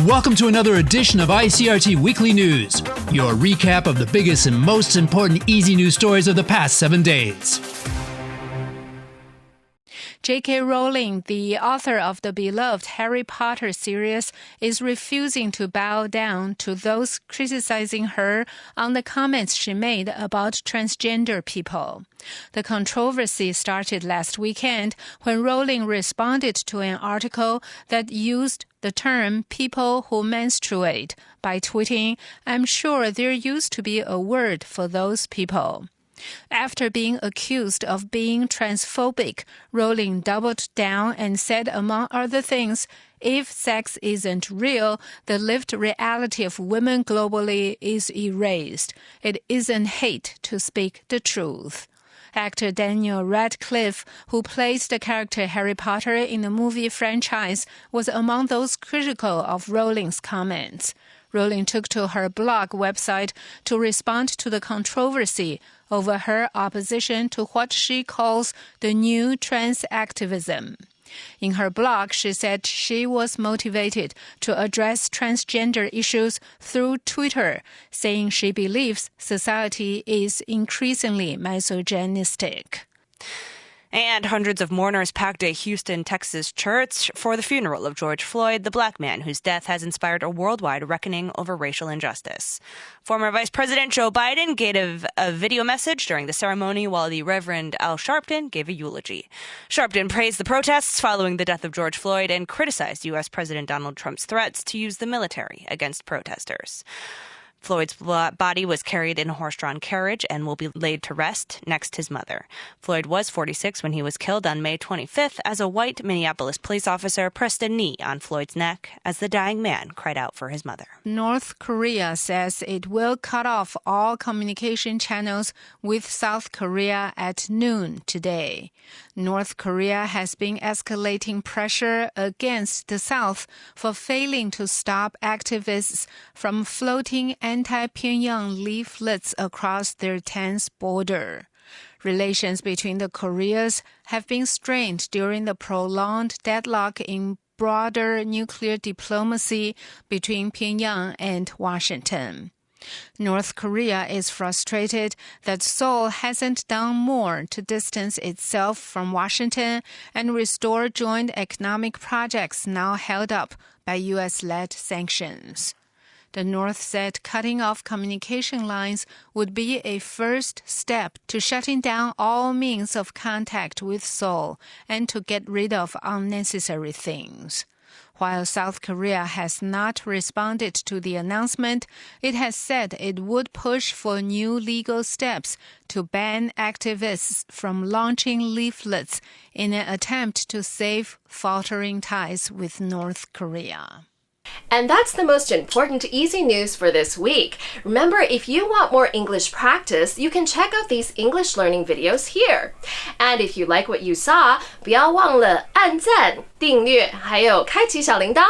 Welcome to another edition of ICRT Weekly News, your recap of the biggest and most important easy news stories of the past 7 days. JK Rowling, the author of the beloved Harry Potter series, is refusing to bow down to those criticizing her on the comments she made about transgender people. The controversy started last weekend when Rowling responded to an article that used the term people who menstruate by tweeting, "I'm sure there used to be a word for those people." After being accused of being transphobic, Rowling doubled down and said, among other things, if sex isn't real, the lived reality of women globally is erased. It isn't hate to speak the truth. Actor Daniel Radcliffe, who plays the character Harry Potter in the movie franchise, was among those critical of Rowling's comments. Rowling took to her blog website to respond to the controversy over her opposition to what she calls the new trans-activism. In her blog, she said she was motivated to address transgender issues through Twitter, saying she believes society is increasingly misogynistic. And hundreds of mourners packed a Houston, Texas church for the funeral of George Floyd, the black man whose death has inspired a worldwide reckoning over racial injustice. Former Vice President Joe Biden gave a video message during the ceremony while the Reverend Al Sharpton gave a eulogy. Sharpton praised the protests following the death of George Floyd and criticized U.S. President Donald Trump's threats to use the military against protesters. Floyd's body was carried in a horse-drawn carriage and will be laid to rest next his mother. Floyd was 46 when he was killed on May 25th as a white Minneapolis police officer pressed a knee on Floyd's neck as the dying man cried out for his mother. North Korea says it will cut off all communication channels with South Korea at noon today. North Korea has been escalating pressure against the South for failing to stop activists from floating anti-Pyongyang leaflets across their tense border. Relations between the Koreas have been strained during the prolonged deadlock in broader nuclear diplomacy between Pyongyang and Washington. North Korea is frustrated that Seoul hasn't done more to distance itself from Washington and restore joint economic projects now held up by U.S.-led sanctions. The North said cutting off communication lines would be a first step to shutting down all means of contact with Seoul and to get rid of unnecessary things. While South Korea has not responded to the announcement, it has said it would push for new legal steps to ban activists from launching leaflets in an attempt to save faltering ties with North Korea. And that's the most important easy news for this week. Remember, if you want more English practice, you can check out these English learning videos here. And if you like what you saw, 不要忘了按赞、订阅，还有开启小铃铛。